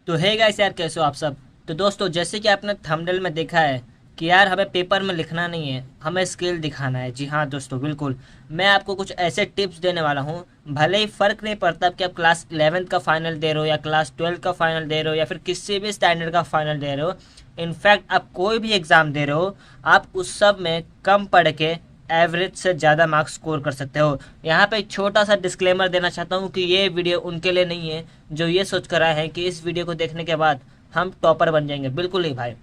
तो है गाइस यार, कैसे हो आप सब। तो दोस्तों, जैसे कि आपने थंबनेल में देखा है कि यार हमें पेपर में लिखना नहीं है, हमें स्किल दिखाना है। जी हाँ दोस्तों, बिल्कुल। मैं आपको कुछ ऐसे टिप्स देने वाला हूँ। भले ही फ़र्क नहीं पड़ता कि आप क्लास 11th का फाइनल दे रहे हो या क्लास 12th का फाइनल दे रहे हो या फिर किसी भी स्टैंडर्ड का फाइनल दे रहे हो। इनफैक्ट आप कोई भी एग्ज़ाम दे रहे हो, आप उस सब में कम पढ़ के एवरेज से ज़्यादा मार्क्स स्कोर कर सकते हो। यहाँ पे एक छोटा सा डिस्क्लेमर देना चाहता हूँ कि ये वीडियो उनके लिए नहीं है जो ये सोच कर आए हैं कि इस वीडियो को देखने के बाद हम टॉपर बन जाएंगे। बिल्कुल नहीं भाई,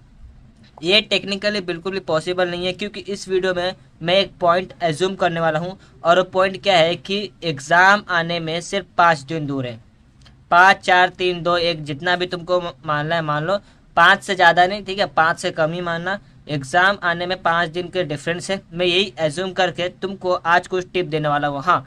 ये टेक्निकली बिल्कुल भी पॉसिबल नहीं है, क्योंकि इस वीडियो में मैं एक पॉइंट एज्यूम करने वाला हूँ। और वो पॉइंट क्या है कि एग्ज़ाम आने में सिर्फ 5 दिन दूर है। 5 4 3 2 1 जितना भी तुमको मानना है मान लो। 5 से ज़्यादा नहीं, ठीक है, 5 से कम ही मानना। एग्ज़ाम आने में 5 दिन के डिफरेंस है। मैं यही एज्यूम करके तुमको आज कुछ टिप देने वाला हूँ। हाँ,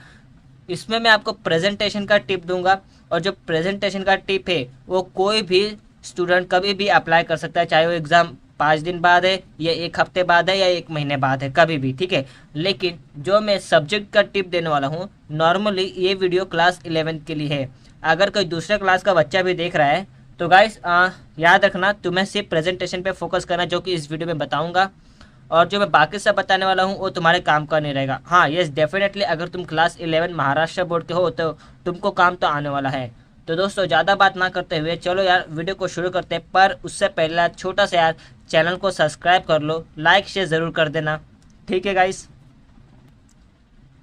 इसमें मैं आपको प्रेजेंटेशन का टिप दूंगा। और जो प्रेजेंटेशन का टिप है वो कोई भी स्टूडेंट कभी भी अप्लाई कर सकता है, चाहे वो एग्ज़ाम 5 दिन बाद है या 1 हफ्ते बाद है या 1 महीने बाद है, कभी भी, ठीक है। लेकिन जो मैं सब्जेक्ट का टिप देने वाला हूँ, नॉर्मली ये वीडियो क्लास 11th के लिए है। अगर कोई दूसरे क्लास का बच्चा भी देख रहा है तो गाइस याद रखना, तुम्हें सिर्फ प्रेजेंटेशन पे फोकस करना, जो कि इस वीडियो में बताऊंगा। और जो मैं बाकी सब बताने वाला हूँ वो तुम्हारे काम का नहीं रहेगा। हाँ यस, डेफिनेटली अगर तुम क्लास 11 महाराष्ट्र बोर्ड के हो तो तुमको काम तो आने वाला है। तो दोस्तों, ज़्यादा बात ना करते हुए चलो यार वीडियो को शुरू करते हैं। पर उससे पहले छोटा सा यार, चैनल को सब्सक्राइब कर लो, लाइक शेयर ज़रूर कर देना, ठीक है गाइस।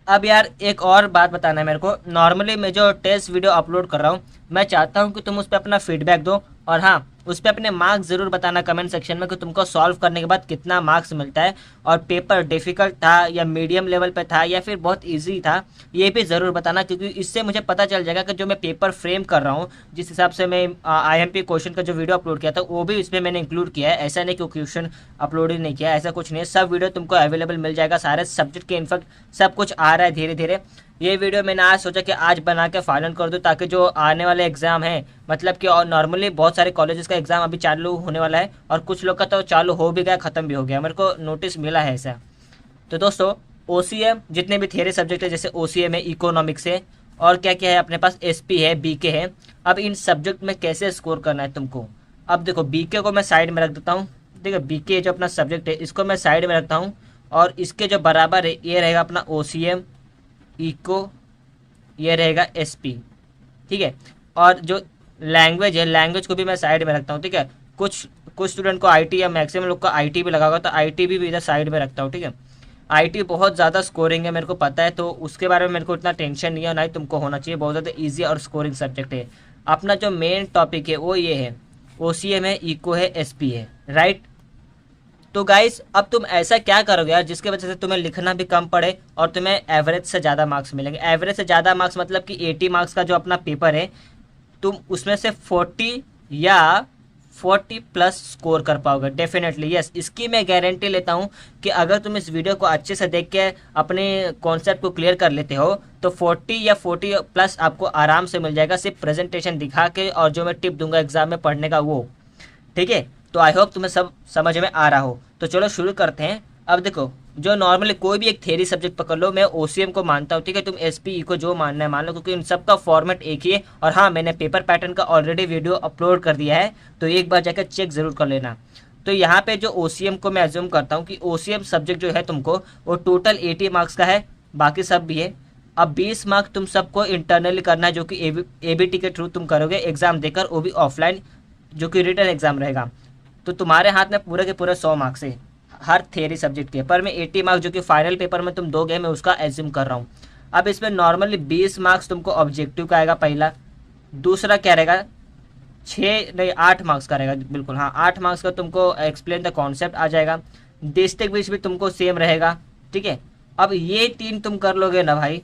अब यार एक और बात बताना है मेरे को। नॉर्मली मैं जो टेस्ट वीडियो अपलोड कर रहा हूँ, मैं चाहता हूँ कि तुम उस पर अपना फीडबैक दो। और हाँ, उस पर अपने मार्क्स ज़रूर बताना कमेंट सेक्शन में कि तुमको सॉल्व करने के बाद कितना मार्क्स मिलता है। और पेपर डिफ़िकल्ट था या मीडियम लेवल पे था या फिर बहुत इजी था, ये भी ज़रूर बताना, क्योंकि इससे मुझे पता चल जाएगा कि जो मैं पेपर फ्रेम कर रहा हूँ, जिस हिसाब से मैं IMP क्वेश्चन का जो वीडियो अपलोड किया था वो भी इसमें मैंने इंक्लूड किया है। ऐसा नहीं कि क्वेश्चन अपलोड ही नहीं किया, ऐसा कुछ नहीं है। सब वीडियो तुमको अवेलेबल मिल जाएगा, सारे सब्जेक्ट के, इनफैक्ट सब कुछ आ रहा है धीरे धीरे। ये वीडियो मैंने आज सोचा कि आज बना के फाइनल कर दूं, ताकि जो आने वाले एग्ज़ाम हैं, मतलब कि और नॉर्मली बहुत सारे कॉलेजेस का एग्ज़ाम अभी चालू होने वाला है और कुछ लोग का तो चालू हो भी गया, ख़त्म भी हो गया, मेरे को नोटिस मिला है ऐसा। तो दोस्तों, OCM जितने भी थियरी सब्जेक्ट है, जैसे OCM है, इकोनॉमिक्स है, और क्या क्या है अपने पास, SP है, BK है। अब इन सब्जेक्ट में कैसे स्कोर करना है तुमको। अब देखो, BK को मैं साइड में रख देता हूँ। देखो, BK जो अपना सब्जेक्ट है इसको मैं साइड में रखता हूँ। और इसके जो बराबर है ये रहेगा अपना OCM, इको, ये रहेगा SP, ठीक है। और जो लैंग्वेज है, लैंग्वेज को भी मैं साइड में रखता हूँ, ठीक है। कुछ कुछ स्टूडेंट को IT या मैक्सिमम लोग को IT भी लगा होगा, तो IT भी इधर साइड में रखता हूँ, ठीक है। IT बहुत ज़्यादा स्कोरिंग है, मेरे को पता है, तो उसके बारे में मेरे को इतना टेंशन नहीं है, ना ही तुमको होना चाहिए। बहुत ज़्यादा ईजी और स्कोरिंग सब्जेक्ट है। अपना जो मेन टॉपिक है वो ये है, OCM है, इको है, SP है, राइट। तो गाइस, अब तुम ऐसा क्या करोगे यार जिसके वजह से तुम्हें लिखना भी कम पड़े और तुम्हें एवरेज से ज़्यादा मार्क्स मिलेंगे। एवरेज से ज़्यादा मार्क्स मतलब कि 80 मार्क्स का जो अपना पेपर है, तुम उसमें से 40 या 40+ स्कोर कर पाओगे डेफिनेटली। यस, इसकी मैं गारंटी लेता हूँ कि अगर तुम इस वीडियो को अच्छे से देख के अपने कॉन्सेप्ट को क्लियर कर लेते हो तो 40 या 40+ आपको आराम से मिल जाएगा, सिर्फ प्रेजेंटेशन दिखा के और जो मैं टिप दूंगा एग्जाम में पढ़ने का वो, ठीक है। तो आई होप तुम्हें सब समझ में आ रहा हो। तो चलो शुरू करते हैं। अब देखो, जो नॉर्मली कोई भी एक थ्योरी सब्जेक्ट पकड़ लो, मैं OCM को मानता हूँ, ठीक है। तुम SP को जो मानना है मान लो, क्योंकि इन सब का फॉर्मेट एक ही है। और हाँ, मैंने पेपर पैटर्न का ऑलरेडी वीडियो अपलोड कर दिया है, तो एक बार जाकर चेक ज़रूर कर लेना। तो यहाँ पे जो OCM को मैं एज्यूम करता हूँ कि OCM सब्जेक्ट जो है तुमको वो टोटल 80 मार्क्स का है, बाकी सब भी है। अब 20 मार्क्स तुम सबको इंटरनली करना है, जो कि ABT के थ्रू तुम करोगे एग्जाम देकर, वो भी ऑफलाइन, जो कि रिटर्न एग्जाम रहेगा। तो तुम्हारे हाथ में पूरे के पूरे 100 मार्क्स है हर थ्योरी सब्जेक्ट के, पर मैं 80 मार्क्स जो कि फाइनल पेपर में तुम दोगे मैं उसका एज्यूम कर रहा हूँ। अब इसमें नॉर्मली 20 मार्क्स तुमको ऑब्जेक्टिव का आएगा पहला। दूसरा क्या रहेगा, 6 नहीं 8 मार्क्स का रहेगा, बिल्कुल हाँ 8 मार्क्स का तुमको एक्सप्लेन द कॉन्सेप्ट आ जाएगा। डिस्ट्रिक्ट विच भी तुमको सेम रहेगा, ठीक है। अब ये 3 तुम कर लोगे ना भाई,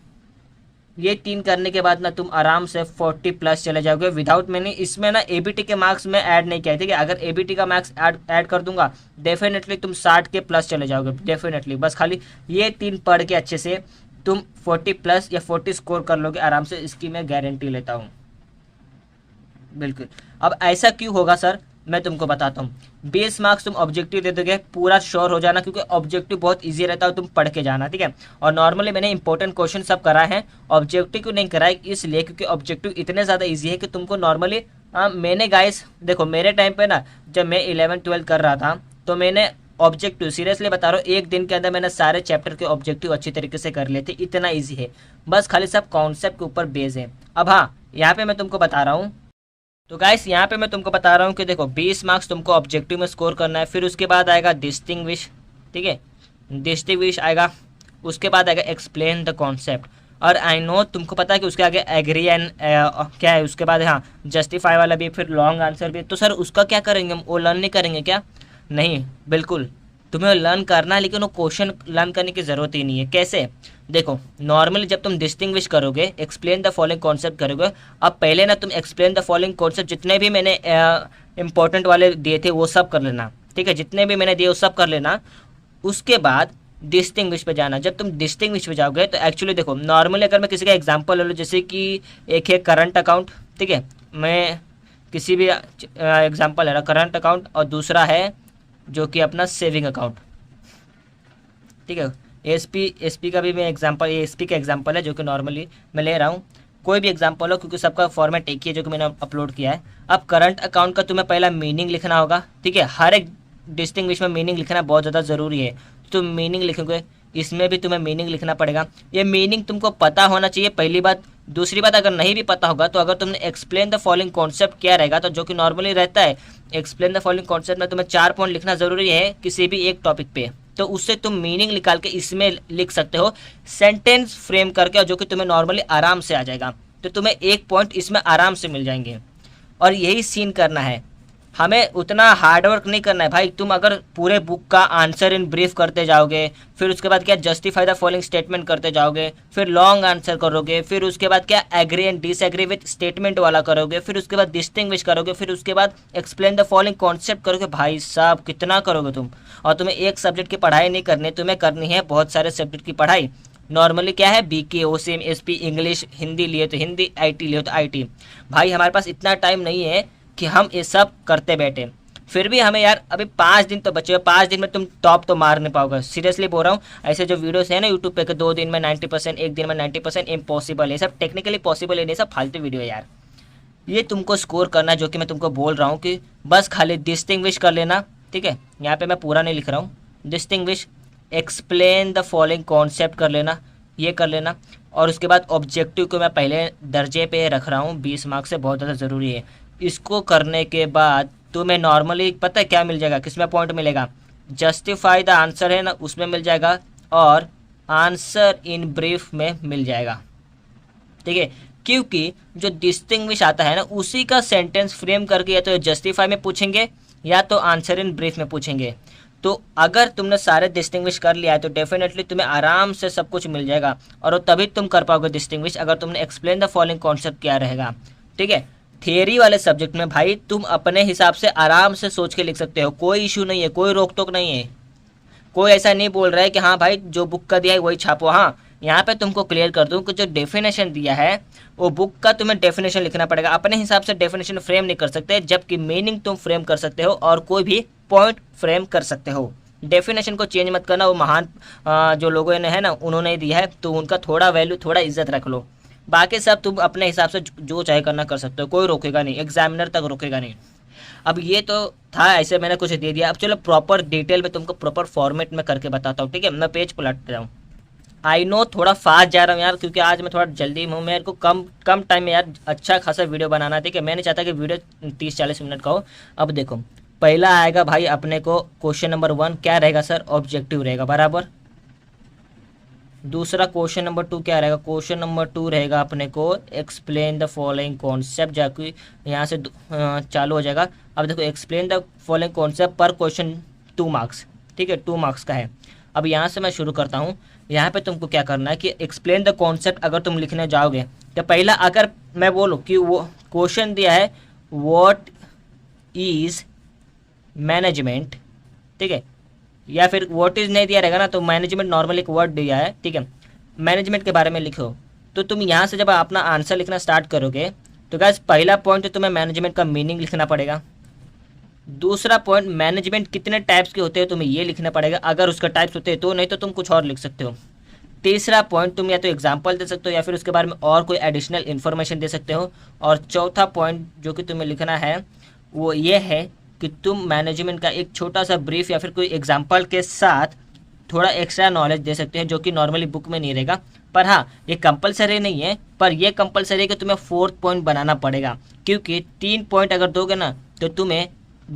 ये 3 करने के बाद ना तुम आराम से 40+ चले जाओगे विदाउट। मैंने इसमें ना ABT के मार्क्स में ऐड नहीं किया, ठीक है। अगर ABT का मार्क्स ऐड कर दूंगा, डेफिनेटली तुम 60 के प्लस चले जाओगे डेफिनेटली। बस खाली ये 3 पढ़ के अच्छे से तुम 40+ या 40 स्कोर कर लोगे आराम से, इसकी मैं गारंटी लेता हूँ, बिल्कुल। अब ऐसा क्यों होगा सर, मैं तुमको बताता हूँ। 20 मार्क्स तुम ऑब्जेक्टिव दे दोगे, पूरा श्योर हो जाना, क्योंकि ऑब्जेक्टिव बहुत इजी रहता है, तुम पढ़ के जाना, ठीक है। और नॉर्मली मैंने इंपॉर्टेंट क्वेश्चन सब कराए हैं, ऑब्जेक्टिव क्यों नहीं कराए, इसलिए क्योंकि ऑब्जेक्टिव इतने ज़्यादा इजी है कि तुमको नॉर्मली हाँ मैंने गाइस देखो, मेरे टाइम पे ना जब मैं 11 12 कर रहा था तो मैंने ऑब्जेक्टिव सीरियसली बता रहा हूँ, एक दिन के अंदर मैंने सारे चैप्टर के ऑब्जेक्टिव अच्छी तरीके से कर लिए थे, इतना इजी है। बस खाली सब कॉन्सेप्ट के ऊपर बेस है। अब हाँ, यहाँ पे मैं तुमको बता रहा हूँ, तो गाइस यहाँ पे मैं तुमको बता रहा हूँ कि देखो 20 मार्क्स तुमको ऑब्जेक्टिव में स्कोर करना है, फिर उसके बाद आएगा डिस्टिंग्विश, ठीक है, डिस्टिंग्विश आएगा, उसके बाद आएगा एक्सप्लेन द कॉन्सेप्ट, और आई नो तुमको पता है कि उसके आगे एग्री एंड क्या है, उसके बाद हाँ जस्टिफाई वाला भी, फिर लॉन्ग आंसर भी। तो सर उसका क्या करेंगे हम, वो लर्न नहीं करेंगे क्या? नहीं, बिल्कुल तुम्हें लर्न करना है, लेकिन वो क्वेश्चन लर्न करने की ज़रूरत ही नहीं है। कैसे? देखो नॉर्मली जब तुम डिस्टिंग्विश करोगे, एक्सप्लेन द फॉलोइंग कॉन्सेप्ट करोगे, अब पहले ना तुम एक्सप्लेन द फॉलोइंग कॉन्सेप्ट जितने भी मैंने इंपॉर्टेंट वाले दिए थे वो सब कर लेना, ठीक है, जितने भी मैंने दिए वो सब कर लेना। उसके बाद डिस्टिंग्विश पे जाना। जब तुम डिस्टिंग्विश पे जाओगे तो एक्चुअली देखो, नॉर्मली अगर मैं किसी का एग्जांपल ले लूँ, जैसे कि एक है करंट अकाउंट, ठीक है, मैं किसी भी एग्जांपल ले रहा, करंट अकाउंट, और दूसरा है जो कि अपना सेविंग अकाउंट, ठीक है। एसपी का भी मैं एग्जांपल, ये एसपी का एग्जांपल है जो कि नॉर्मली मैं ले रहा हूँ, कोई भी एग्जांपल हो क्योंकि सबका फॉर्मेट एक ही है जो कि मैंने अपलोड किया है। अब करंट अकाउंट का तुम्हें पहला मीनिंग लिखना होगा, ठीक है, हर एक डिस्टिंग्विश में मीनिंग लिखना बहुत ज़्यादा ज़रूरी है। तुम मीनिंग लिखोगे, इसमें भी तुम्हें मीनिंग लिखना पड़ेगा। ये मीनिंग तुमको पता होना चाहिए, पहली बात। दूसरी बात, अगर नहीं भी पता होगा तो अगर तुमने एक्सप्लेन द फॉलोइंग कॉन्सेप्ट क्या रहेगा, तो जो कि नॉर्मली रहता है एक्सप्लेन द फॉलोइंग कॉन्सेप्ट में तुम्हें 4 पॉइंट लिखना ज़रूरी है किसी भी एक टॉपिक पे, तो उससे तुम मीनिंग निकाल के इसमें लिख सकते हो सेंटेंस फ्रेम करके, और जो कि तुम्हें नॉर्मली आराम से आ जाएगा। तो तुम्हें 1 पॉइंट इसमें आराम से मिल जाएंगे, और यही सीन करना है। हमें उतना हार्डवर्क नहीं करना है भाई। तुम अगर पूरे बुक का आंसर इन ब्रीफ करते जाओगे, फिर उसके बाद क्या जस्टिफाई द फॉलोइंग स्टेटमेंट करते जाओगे, फिर लॉन्ग आंसर करोगे, फिर उसके बाद क्या agree and disagree with statement वाला करोगे, फिर उसके बाद डिस्टिंग्विश करोगे, फिर उसके बाद एक्सप्लेन द फॉलोइंग कॉन्सेप्ट करोगे, भाई साहब कितना करोगे तुम। और तुम्हें एक सब्जेक्ट की पढ़ाई नहीं करनी, तुम्हें करनी है बहुत सारे सब्जेक्ट की पढ़ाई। नॉर्मली क्या है, B K, O C M, S P, English, Hindi लिए तो हिंदी, आईटी लिए तो आईटी। भाई हमारे पास इतना टाइम नहीं है कि हम ये सब करते बैठे। फिर भी हमें यार अभी 5 दिन तो बचे हुए, 5 दिन में तुम टॉप तो मार नहीं पाओगे, सीरियसली बोल रहा हूँ। ऐसे जो वीडियोस है ना यूट्यूब पे कि 2 दिन में 90%, एक दिन में 90%, इम्पॉसिबल है, सब टेक्निकली पॉसिबल है नहीं, सब फालतू वीडियो है यार। ये तुमको स्कोर करना, जो कि मैं तुमको बोल रहा हूँ कि बस खाली डिस्टिंग्विश कर लेना, ठीक है। यहाँ पे मैं पूरा नहीं लिख रहा हूँ, distinguish, explain the following concept कर लेना, ये कर लेना। और उसके बाद ऑब्जेक्टिव को मैं पहले दर्जे पे रख रहा हूँ, 20 मार्क्स से बहुत ज़्यादा ज़रूरी है। इसको करने के बाद तुम्हें नॉर्मली पता है क्या मिल जाएगा, किसमें पॉइंट मिलेगा, जस्टिफाई द आंसर है ना उसमें मिल जाएगा, और आंसर इन ब्रीफ में मिल जाएगा, ठीक है। क्योंकि जो डिस्टिंग्विश आता है ना उसी का सेंटेंस फ्रेम करके या तो जस्टिफाई में पूछेंगे या तो आंसर इन ब्रीफ में पूछेंगे। तो अगर तुमने सारे डिस्टिंग्विश कर लिया है तो डेफिनेटली तुम्हें आराम से सब कुछ मिल जाएगा, और वो तभी तुम कर पाओगे डिस्टिंग्विश अगर तुमने एक्सप्लेन द फॉलोइंग कॉन्सेप्ट क्या रहेगा, ठीक है। थियरी वाले सब्जेक्ट में भाई तुम अपने हिसाब से आराम से सोच के लिख सकते हो, कोई इशू नहीं है, कोई रोक टोक नहीं है। कोई ऐसा नहीं बोल रहा है कि हाँ भाई जो बुक का दिया है वही छापो। हाँ, यहाँ पे तुमको क्लियर कर दूँ कि जो डेफिनेशन दिया है वो बुक का तुम्हें डेफिनेशन लिखना पड़ेगा, अपने हिसाब से डेफिनेशन फ्रेम नहीं कर सकते, जबकि मीनिंग तुम फ्रेम कर सकते हो और कोई भी पॉइंट फ्रेम कर सकते हो। डेफिनेशन को चेंज मत करना, वो महान जो लोगों ने है ना उन्होंने दिया है, तो उनका थोड़ा वैल्यू, थोड़ा इज्जत रख लो। बाकी सब तुम अपने हिसाब से जो चाहे करना कर सकते हो, कोई रोकेगा नहीं, एग्जामिनर तक रोकेगा नहीं। अब ये तो था, ऐसे मैंने कुछ दे दिया। अब चलो प्रॉपर डिटेल में तुमको प्रॉपर फॉर्मेट में करके बताता हूँ, ठीक है। मैं पेज पलट रहा हूँ। आई नो थोड़ा फास्ट जा रहा हूँ यार, क्योंकि आज मैं थोड़ा जल्दी में हूँ, मेरे को कम कम टाइम में यार अच्छा खासा वीडियो बनाना है, ठीक है। मैं नहीं चाहता कि वीडियो 30 40 मिनट का हो। अब देखो पहला आएगा भाई अपने को क्वेश्चन नंबर 1 क्या रहेगा सर, ऑब्जेक्टिव रहेगा बराबर। दूसरा क्वेश्चन नंबर 2 क्या रहेगा, क्वेश्चन नंबर 2 रहेगा अपने को एक्सप्लेन द फॉलोइंग कॉन्सेप्ट, जाके यहाँ से चालू हो जाएगा। अब देखो एक्सप्लेन द फॉलोइंग कॉन्सेप्ट पर क्वेश्चन 2 मार्क्स, ठीक है, 2 मार्क्स का है। अब यहाँ से मैं शुरू करता हूँ। यहाँ पे तुमको क्या करना है कि एक्सप्लेन द कॉन्सेप्ट अगर तुम लिखने जाओगे तो पहला अगर मैं बोलूँ कि वो क्वेश्चन दिया है व्हाट इज मैनेजमेंट, ठीक है, या फिर व्हाट इज नहीं दिया रहेगा ना तो मैनेजमेंट नॉर्मल एक वर्ड दिया है, ठीक है, मैनेजमेंट के बारे में लिखो। तो तुम यहाँ से जब अपना आंसर लिखना स्टार्ट करोगे तो गाइस पहला पॉइंट तो तुम्हें मैनेजमेंट का मीनिंग लिखना पड़ेगा। दूसरा पॉइंट मैनेजमेंट कितने टाइप्स के होते हैं तुम्हें ये लिखना पड़ेगा, अगर उसका टाइप्स होते हैं तो, नहीं तो तुम कुछ और लिख सकते हो। तीसरा पॉइंट तुम या तो एग्जाम्पल दे सकते हो या फिर उसके बारे में और कोई एडिशनल इन्फॉर्मेशन दे सकते हो। और चौथा पॉइंट जो कि तुम्हें लिखना है वो ये है कि तुम मैनेजमेंट का एक छोटा सा ब्रीफ या फिर कोई एग्जाम्पल के साथ थोड़ा एक्स्ट्रा नॉलेज दे सकते हैं जो कि नॉर्मली बुक में नहीं रहेगा। पर हाँ, ये कंपलसरी नहीं है, पर ये कंपलसरी है कि तुम्हें 4th पॉइंट बनाना पड़ेगा, क्योंकि 3 पॉइंट अगर दोगे ना तो तुम्हें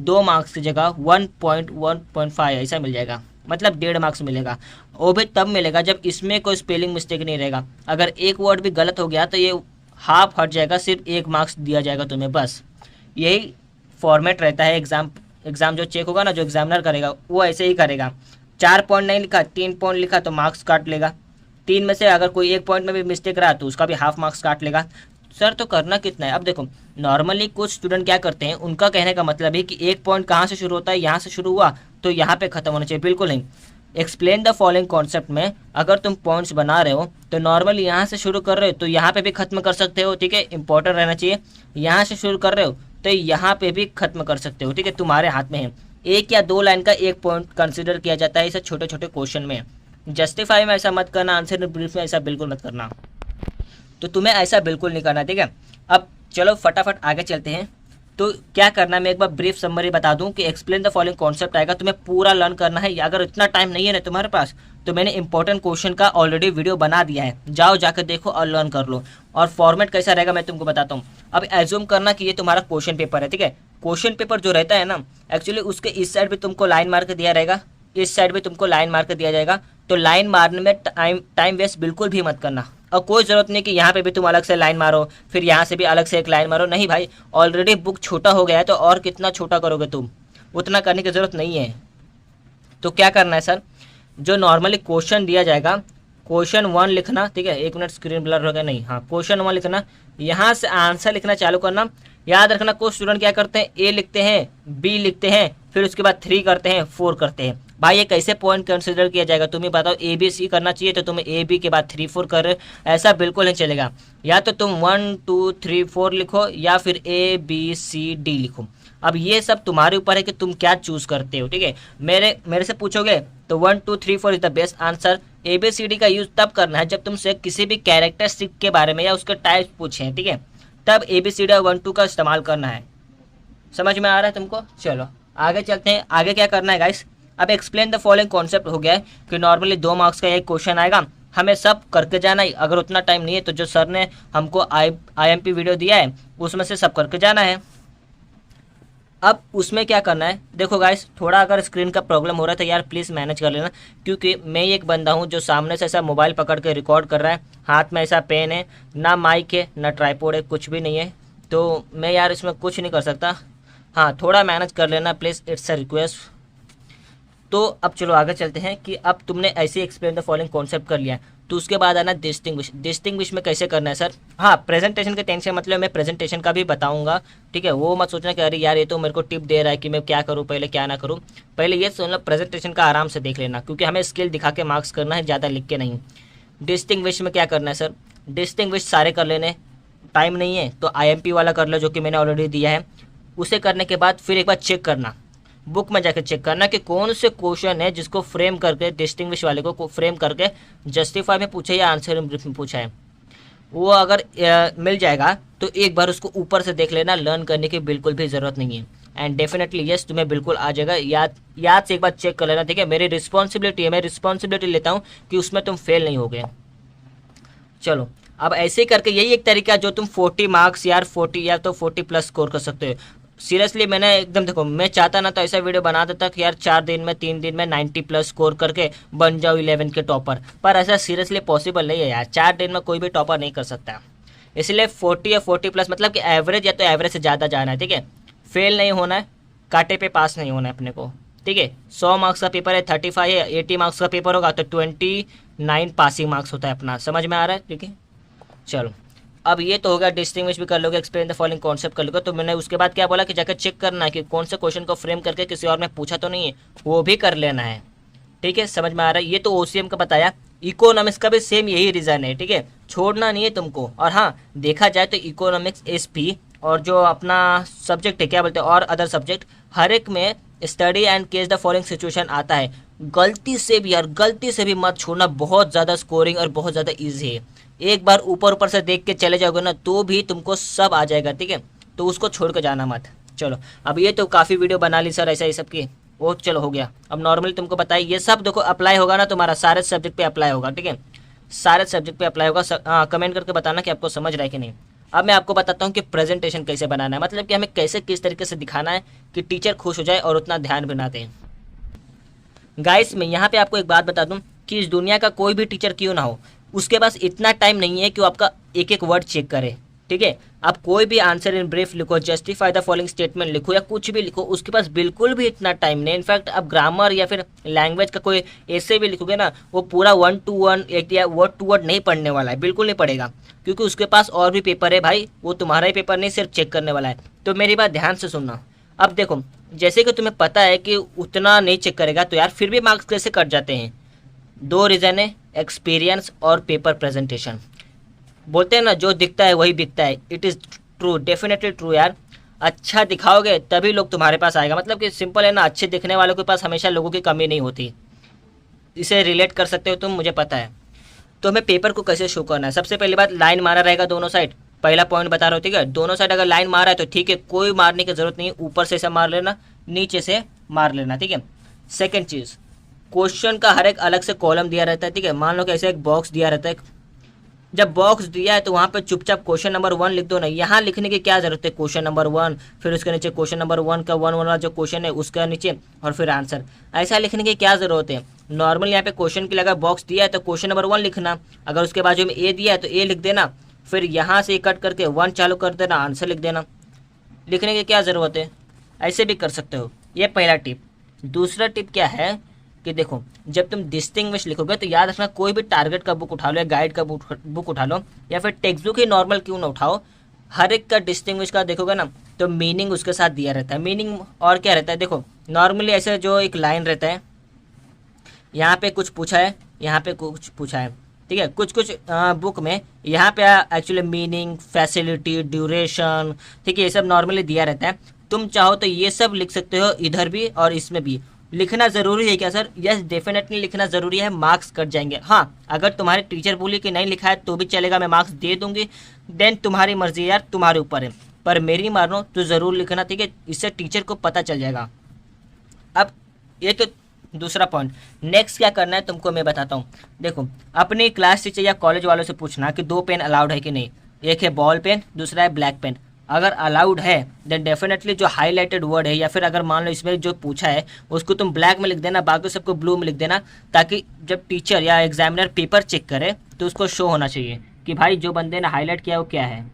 2 मार्क्स की जगह 1.1.5 ऐसा मिल जाएगा, मतलब 1.5 मार्क्स मिलेगा। वो भी तब मिलेगा जब इसमें कोई स्पेलिंग मिस्टेक नहीं रहेगा। अगर एक वर्ड भी गलत हो गया तो ये हाफ हट जाएगा, सिर्फ 1 मार्क्स दिया जाएगा तुम्हें, बस यही फॉर्मेट रहता है। एग्ज़ाम जो चेक होगा ना, जो एग्जामिनर करेगा वो ऐसे ही करेगा। 4 पॉइंट नहीं लिखा, 3 पॉइंट लिखा तो मार्क्स काट लेगा। 3 में से अगर कोई 1 पॉइंट में भी मिस्टेक रहा तो उसका भी हाफ मार्क्स काट लेगा। सर तो करना कितना है? अब देखो, नॉर्मली कुछ स्टूडेंट क्या करते हैं, उनका कहने का मतलब है कि 1 पॉइंट कहाँ से शुरू होता है, यहाँ से शुरू हुआ तो यहाँ पे खत्म होना चाहिए। बिल्कुल नहीं। एक्सप्लेन द फॉलोइंग कॉन्सेप्ट में अगर तुम पॉइंट्स बना रहे हो तो नॉर्मली यहाँ से शुरू कर रहे हो तो यहाँ पे भी खत्म कर सकते हो, ठीक है, इंपॉर्टेंट रहना चाहिए। यहाँ से शुरू कर रहे हो तो यहाँ पे भी खत्म कर सकते हो, ठीक है, तुम्हारे हाथ में है। 1 या 2 लाइन का 1 पॉइंट कंसिडर किया जाता है इसे छोटे छोटे क्वेश्चन में। जस्टिफाई में ऐसा मत करना, आंसर ब्रीफ में ऐसा बिल्कुल मत करना। तो तुम्हें ऐसा बिल्कुल नहीं करना, ठीक है। अब चलो फटाफट आगे चलते हैं। तो क्या करना है, मैं एक बार ब्रीफ समरी बता दूं कि एक्सप्लेन द फॉलोइंग कॉन्सेप्ट आएगा, तुम्हें पूरा लर्न करना है। अगर इतना टाइम नहीं है ना तुम्हारे पास तो मैंने इंपॉर्टेंट क्वेश्चन का ऑलरेडी वीडियो बना दिया है, जाओ जाकर देखो और लर्न कर लो। और फॉर्मेट कैसा रहेगा मैं तुमको बताता हूँ। अब एज्यूम करना कि ये तुम्हारा क्वेश्चन पेपर है, ठीक है। क्वेश्चन पेपर जो रहता है ना, एक्चुअली उसके इस साइड भी तुमको लाइन मार के दिया रहेगा, इस साइड भी तुमको लाइन मार के दिया जाएगा। तो लाइन मारने में टाइम वेस्ट बिल्कुल भी मत करना। और कोई ज़रूरत नहीं कि यहाँ पे भी तुम अलग से लाइन मारो, फिर यहाँ से भी अलग से एक लाइन मारो। नहीं भाई, ऑलरेडी बुक छोटा हो गया है तो और कितना छोटा करोगे तुम, उतना करने की ज़रूरत नहीं है। तो क्या करना है सर, जो नॉर्मली क्वेश्चन दिया जाएगा, क्वेश्चन 1 लिखना, ठीक है। 1 मिनट, स्क्रीन ब्लर हो गया, नहीं, हाँ, क्वेश्चन 1 लिखना, यहाँ से आंसर लिखना चालू करना। याद रखना कुछ स्टूडेंट क्या करते हैं, ए लिखते हैं, बी लिखते हैं, फिर उसके बाद 3 करते हैं, 4 करते हैं। भाई ये कैसे पॉइंट कंसिडर किया जाएगा, तुम ही बताओ। ए बी सी करना चाहिए तो तुम ए बी के बाद 3 4 कर रहे हो, ऐसा बिल्कुल नहीं चलेगा। या तो तुम 1 2 3 4 लिखो या फिर ए बी सी डी लिखो। अब ये सब तुम्हारे ऊपर है कि तुम क्या चूज करते हो, ठीक है। मेरे से पूछोगे तो 1 2 3 4 is the best answer. A B C D का यूज तब करना है जब तुमसे किसी भी कैरेक्टरिस्टिक के बारे में या उसके टाइप पूछे, ठीक है, तब ए बी सी डी 1 2 का इस्तेमाल करना है। समझ में आ रहा है तुमको? चलो आगे चलते हैं। आगे क्या करना है गाइस, अब एक्सप्लेन द फॉलोइंग कॉन्सेप्ट हो गया है कि नॉर्मली 2 मार्क्स का एक क्वेश्चन आएगा, हमें सब करके जाना है। अगर उतना टाइम नहीं है तो जो सर ने हमको IMP वीडियो दिया है उसमें से सब करके जाना है। अब उसमें क्या करना है, देखो गाइस, थोड़ा अगर स्क्रीन का प्रॉब्लम हो रहा है तो यार प्लीज़ मैनेज कर लेना, क्योंकि मैं एक बंदा हूँ जो सामने से ऐसा मोबाइल पकड़ के रिकॉर्ड कर रहा है, हाथ में ऐसा पेन है, ना माइक है ना ट्राइपॉड है, कुछ भी नहीं है, तो मैं यार इसमें कुछ नहीं कर सकता। हाँ, थोड़ा मैनेज कर लेना प्लीज़, इट्स अ रिक्वेस्ट। तो अब चलो आगे चलते हैं कि अब तुमने ऐसे एक्सप्लेन द फॉलोइंग कॉन्सेप्ट कर लिया, तो उसके बाद आना डिस्टिंग्विश। डिस्टिंग्विश में कैसे करना है सर? हाँ, प्रेजेंटेशन के टेंशन मतलब मैं प्रेजेंटेशन का भी बताऊंगा, ठीक है। वो मत सोचना कि अरे यार ये तो मेरे को टिप दे रहा है कि मैं क्या करूँ पहले क्या ना करूँ। पहले ये सुन लो, प्रेजेंटेशन का आराम से देख लेना, क्योंकि हमें स्किल दिखा के मार्क्स करना है, ज़्यादा लिख के नहीं। डिस्टिंग्विश में क्या करना है सर, डिस्टिंग्विश सारे कर लेने, टाइम नहीं है तो IMP वाला कर लो जो कि मैंने ऑलरेडी दिया है। उसे करने के बाद फिर एक बार चेक करना, बुक में जाकर चेक करना कि कौन से क्वेश्चन है जिसको फ्रेम करके, डिस्टिंग्विश वाले को फ्रेम करके जस्टिफाई में पूछा या आंसर ब्रीफ में पूछा है। वो अगर मिल जाएगा तो एक बार उसको ऊपर से देख लेना, लर्न करने की बिल्कुल भी ज़रूरत नहीं है। एंड डेफिनेटली यस, तुम्हें बिल्कुल आ जाएगा। याद से एक बार चेक कर लेना, ठीक है। मेरी रिस्पॉन्सिबिलिटी है, मैं रिस्पॉन्सिबिलिटी लेता हूँ कि उसमें तुम फेल नहीं हो गए। चलो अब ऐसे ही करके यही एक तरीका जो तुम 40 मार्क्स यार 40 या तो 40+ स्कोर कर सकते हो। सीरियसली मैंने एकदम, देखो मैं चाहता ना तो ऐसा वीडियो बना देता कि यार 4 दिन में 3 दिन में 90+ स्कोर करके बन जाओ 11 के टॉपर, पर ऐसा सीरियसली पॉसिबल नहीं है यार। 4 दिन में कोई भी टॉपर नहीं कर सकता, इसलिए 40 या 40+ मतलब कि एवरेज या तो एवरेज से ज़्यादा जाना है, ठीक है। फेल नहीं होना है, कांटे पे पास नहीं होना है अपने को, ठीक है। 100 मार्क्स का पेपर है, 35 या 80 मार्क्स का पेपर होगा तो 29 पासिंग मार्क्स होता है अपना। समझ में आ रहा है? ठीक है, चलो अब ये तो होगा, डिस्टिंग्विश भी कर लोगे, एक्सप्लेन द फॉलोइंग कॉन्सेप्ट कर लोगे। तो मैंने उसके बाद क्या बोला कि जाकर चेक करना है कि कौन से क्वेश्चन को फ्रेम करके किसी और ने पूछा तो नहीं है, वो भी कर लेना है, ठीक है। समझ में आ रहा है? ये तो OCM का बताया, इकोनॉमिक्स का भी सेम यही रीज़न है, ठीक है, छोड़ना नहीं है तुमको। और हाँ, देखा जाए तो इकोनॉमिक्स, SP और जो अपना सब्जेक्ट है क्या बोलते हैं और अदर सब्जेक्ट, हर एक में study and case the following situation आता है। गलती से भी यार, गलती से भी मत छोड़ना, बहुत ज़्यादा स्कोरिंग और बहुत ज़्यादा ईजी है। एक बार ऊपर ऊपर से देख के चले जाओगे ना तो भी तुमको सब आ जाएगा, ठीक है। तो उसको छोड़ के जाना मत। चलो अब ये तो काफ़ी वीडियो बना ली सर ऐसा ही सब की, वो चलो हो गया। अब नॉर्मली तुमको पता है ये सब देखो अप्लाई होगा ना, तुम्हारा सारे सब्जेक्ट पे अप्लाई होगा, ठीक है। सारे सब्जेक्ट पे अप्लाई होगा। कमेंट करके बताना कि आपको समझ रहा है कि नहीं। अब मैं आपको बताता हूँ कि प्रेजेंटेशन कैसे बनाना है, मतलब कि हमें कैसे किस तरीके से दिखाना है कि टीचर खुश हो जाए और उतना ध्यान भी ना दें। गाइस मैं यहाँ पे आपको एक बात बता दूं कि इस दुनिया का कोई भी टीचर क्यों ना हो, उसके पास इतना टाइम नहीं है कि वो आपका एक एक वर्ड चेक करे, ठीक है। आप कोई भी आंसर इन ब्रीफ लिखो, जस्टिफाई द फॉलोइंग स्टेटमेंट लिखो या कुछ भी लिखो, उसके पास बिल्कुल भी इतना टाइम नहीं। इनफैक्ट आप ग्रामर या फिर लैंग्वेज का कोई ऐसे भी लिखोगे ना, वो पूरा 1 to 1 या वर्ड टू वर्ड नहीं पढ़ने वाला है, बिल्कुल नहीं पढ़ेगा, क्योंकि उसके पास और भी पेपर है भाई, वो तुम्हारा ही पेपर नहीं सिर्फ चेक करने वाला है। तो मेरी बात ध्यान से सुनना। अब देखो जैसे कि तुम्हें पता है कि उतना नहीं चेक करेगा तो यार फिर भी मार्क्स कैसे कट जाते हैं। दो रीज़न है, एक्सपीरियंस और पेपर प्रेजेंटेशन। बोलते हैं ना जो दिखता है वही बिकता है, it is true, definitely true यार। अच्छा दिखाओगे तभी लोग तुम्हारे पास आएगा, मतलब कि सिंपल है ना, अच्छे दिखने वालों के पास हमेशा लोगों की कमी नहीं होती। इसे रिलेट कर सकते हो तुम, मुझे पता है। तो हमें पेपर को कैसे शो करना है, सबसे पहली बात लाइन मारा रहेगा दोनों साइड, पहला पॉइंट बता रहा हूँ, ठीक है। दोनों साइड अगर लाइन मारा है तो ठीक है, कोई मारने की जरूरत नहीं है, ऊपर से ऐसा मार लेना, नीचे से मार लेना, ठीक है। सेकंड चीज़, क्वेश्चन का हर एक अलग से कॉलम दिया रहता है, ठीक है। मान लो कि ऐसे एक बॉक्स दिया रहता है, जब बॉक्स दिया है तो वहाँ पे चुपचाप क्वेश्चन नंबर 1 लिख दो ना। यहाँ लिखने की क्या जरूरत है, क्वेश्चन नंबर 1, फिर उसके नीचे क्वेश्चन नंबर 1 का 1 वाला जो क्वेश्चन है उसका नीचे, और फिर आंसर। ऐसा लिखने की क्या जरूरत है। नॉर्मल यहाँ पे क्वेश्चन की लगा बॉक्स दिया है तो क्वेश्चन नंबर 1 लिखना, अगर उसके बाजू में ए दिया है तो ए लिख देना, फिर यहाँ से कट करके 1 चालू कर देना, आंसर लिख देना। लिखने की क्या ज़रूरत है, ऐसे भी कर सकते हो। ये पहला टिप। दूसरा टिप क्या है कि देखो जब तुम डिस्टिंग्विश लिखोगे तो याद रखना, कोई भी टारगेट का बुक उठा लो या गाइड का बुक उठा लो या फिर टेक्स्ट बुक ही नॉर्मल क्यों ना उठाओ, हर एक का डिस्टिंग्विश का देखोगे ना तो मीनिंग उसके साथ दिया रहता है। मीनिंग और क्या रहता है, देखो नॉर्मली ऐसे जो एक लाइन रहता है, यहाँ पे कुछ पूछा है, यहाँ पे कुछ पूछा है, ठीक है। कुछ कुछ बुक में यहाँ पे एक्चुअली मीनिंग, फैसिलिटी, ड्यूरेशन, ठीक है, ये सब नॉर्मली दिया रहता है। तुम चाहो तो ये सब लिख सकते हो इधर भी और इसमें भी। लिखना ज़रूरी है क्या सर? यस डेफिनेटली लिखना ज़रूरी है, मार्क्स कट जाएंगे। हाँ अगर तुम्हारे टीचर बोली कि नहीं लिखा है तो भी चलेगा, मैं मार्क्स दे दूंगी, देन तुम्हारी मर्जी यार, तुम्हारे ऊपर है, पर मेरी मानो तो ज़रूर लिखना, ठीक है। इससे टीचर को पता चल जाएगा। अब ये तो दूसरा पॉइंट। नेक्स्ट क्या करना है तुमको मैं बताता हूँ। देखो अपने क्लास टीचर या कॉलेज वालों से पूछना कि 2 पेन अलाउड है कि नहीं। एक है बॉल पेन, दूसरा है ब्लैक पेन। अगर अलाउड है देन डेफिनेटली जो हाईलाइटेड वर्ड है, या फिर अगर मान लो इसमें जो पूछा है उसको तुम ब्लैक में लिख देना, बाकी सबको ब्लू में लिख देना, ताकि जब टीचर या एग्जामिनर पेपर चेक करे तो उसको शो होना चाहिए कि भाई जो बंदे ने हाईलाइट किया वो क्या है।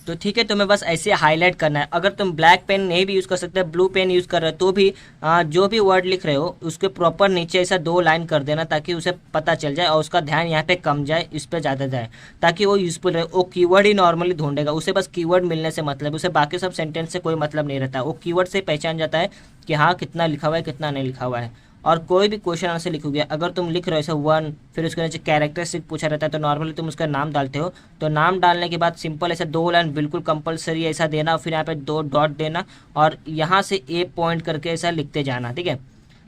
तो ठीक है, तुम्हें बस ऐसे हाईलाइट करना है। अगर तुम ब्लैक पेन नहीं भी यूज़ कर सकते, ब्लू पेन यूज़ कर रहे हो तो भी जो भी वर्ड लिख रहे हो उसके प्रॉपर नीचे ऐसा 2 लाइन कर देना, ताकि उसे पता चल जाए और उसका ध्यान यहाँ पे कम जाए, इस पे ज़्यादा जाए, ताकि वो यूज़फुल रहे। वो कीवर्ड ही नॉर्मली ढूंढेगा, उसे बस कीवर्ड मिलने से मतलब, उसे बाकी सब सेंटेंस से कोई मतलब नहीं रहता। वो कीवर्ड से पहचान जाता है कि हाँ कितना लिखा हुआ है कितना नहीं लिखा हुआ है। और कोई भी क्वेश्चन आंसर लिखोगे, अगर तुम लिख रहे हो ऐसे 1, फिर उसके नीचे कैरेक्टरिस्टिक पूछा रहता है तो नॉर्मली तुम उसका नाम डालते हो, तो नाम डालने के बाद सिंपल ऐसे 2 लाइन बिल्कुल कंपलसरी ऐसा देना, फिर यहाँ पे 2 डॉट देना और यहाँ से ए पॉइंट करके ऐसा लिखते जाना, ठीक है।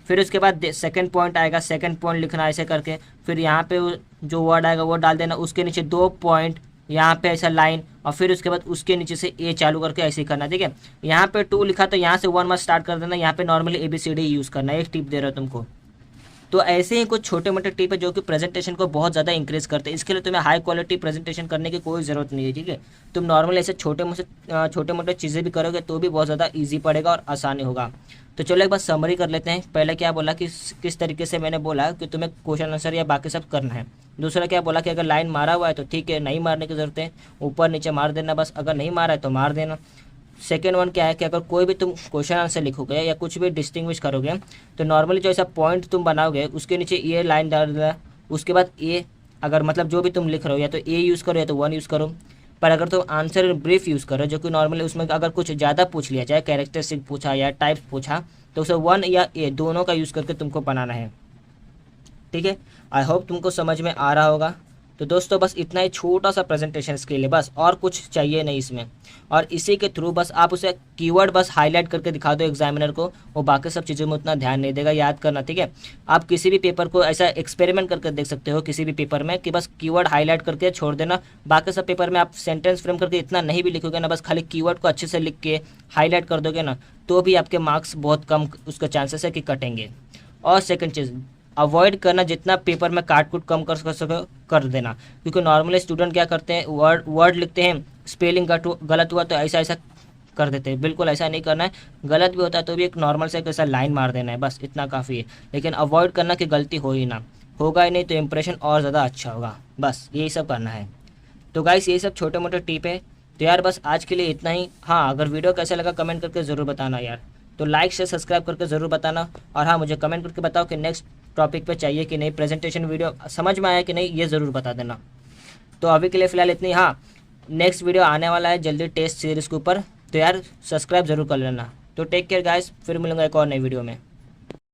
फिर उसके बाद सेकंड पॉइंट आएगा, सेकंड पॉइंट लिखना ऐसे करके, फिर यहाँ पे जो वर्ड आएगा वो डाल देना, उसके नीचे 2 पॉइंट, यहाँ पे ऐसा लाइन, और फिर उसके बाद उसके नीचे से ए चालू करके ऐसे ही करना, ठीक है। यहाँ पे 2 लिखा तो यहाँ से 1 मत स्टार्ट कर देना, यहाँ पे नॉर्मली ABCD यूज़ करना। एक टिप दे रहा हूँ तुमको। तो ऐसे ही कुछ छोटे मोटे टिप है जो कि प्रेजेंटेशन को बहुत ज़्यादा इंक्रीज करते हैं। इसके लिए तुम्हें हाई क्वालिटी प्रेजेंटेशन करने की कोई ज़रूरत नहीं है, ठीक है। तुम नॉर्मल ऐसे छोटे मोटे चीज़ें भी करोगे तो भी बहुत ज़्यादा ईजी पड़ेगा और आसानी होगा। तो चलो एक बार समरी कर लेते हैं। पहले क्या बोला कि किस तरीके से मैंने बोला कि तुम्हें क्वेश्चन आंसर या बाकी सब करना है। दूसरा क्या बोला कि अगर लाइन मारा हुआ है तो ठीक है, नहीं मारने की ज़रूरत है, ऊपर नीचे मार देना बस, अगर नहीं मारा है तो मार देना। सेकेंड वन क्या है कि अगर कोई भी तुम क्वेश्चन आंसर लिखोगे या कुछ भी डिस्टिंग्विश करोगे तो नॉर्मली जो ऐसा पॉइंट तुम बनाओगे उसके नीचे ये लाइन डाल देना, उसके बाद ए, अगर मतलब जो भी तुम लिख रहे हो या तो ए यूज़ करो या तो 1 यूज़ करो। पर अगर तुम आंसर ब्रीफ यूज़ करो, जो कि नॉर्मली उसमें अगर कुछ ज़्यादा पूछ लिया जाए, कैरेक्टरिस्टिक पूछा या टाइप्स पूछा, तो उसे 1 या ए दोनों का यूज़ करके तुमको बनाना है, ठीक है। आई होप तुमको समझ में आ रहा होगा। तो दोस्तों बस इतना ही छोटा सा प्रेजेंटेशन स्किल है, बस और कुछ चाहिए नहीं इसमें। और इसी के थ्रू बस आप उसे कीवर्ड बस हाईलाइट करके दिखा दो एग्जामिनर को, वो बाकी सब चीज़ों में उतना ध्यान नहीं देगा, याद करना, ठीक है। आप किसी भी पेपर को ऐसा एक्सपेरिमेंट करके देख सकते हो किसी भी पेपर में कि बस कीवर्ड हाईलाइट करके छोड़ देना, बाकी सब पेपर में आप सेंटेंस फ्रेम करके इतना नहीं भी लिखोगे ना, बस खाली कीवर्ड को अच्छे से लिख के हाईलाइट कर दोगे ना, तो भी आपके मार्क्स बहुत कम उसका चांसेस है कि कटेंगे। और सेकंड चीज़, अवॉइड करना जितना पेपर में काट कूट कम कर सको कर देना, क्योंकि नॉर्मली स्टूडेंट क्या करते हैं, वर्ड लिखते हैं, स्पेलिंग गलत हुआ तो ऐसा ऐसा कर देते हैं। बिल्कुल ऐसा नहीं करना है, गलत भी होता है तो भी एक नॉर्मल से ऐसा लाइन मार देना है, बस इतना काफ़ी है। लेकिन अवॉइड करना कि गलती हो ही ना, होगा ही नहीं तो इंप्रेशन और ज़्यादा अच्छा होगा, बस यही सब करना है। तो गाइस यही सब छोटे मोटे टिप है। तो यार बस आज के लिए इतना ही। हाँ, अगर वीडियो कैसा लगा कमेंट करके ज़रूर बताना यार, तो लाइक शेयर सब्सक्राइब करके ज़रूर बताना। और हाँ, मुझे कमेंट करके बताओ कि नेक्स्ट टॉपिक पे चाहिए कि नहीं, प्रेजेंटेशन वीडियो समझ में आया कि नहीं, ये ज़रूर बता देना। तो अभी के लिए फ़िलहाल इतनी। हाँ, नेक्स्ट वीडियो आने वाला है जल्दी टेस्ट सीरीज़ के ऊपर, तो यार सब्सक्राइब ज़रूर कर लेना। तो टेक केयर गाइस, फिर मिलूंगा एक और नई वीडियो में।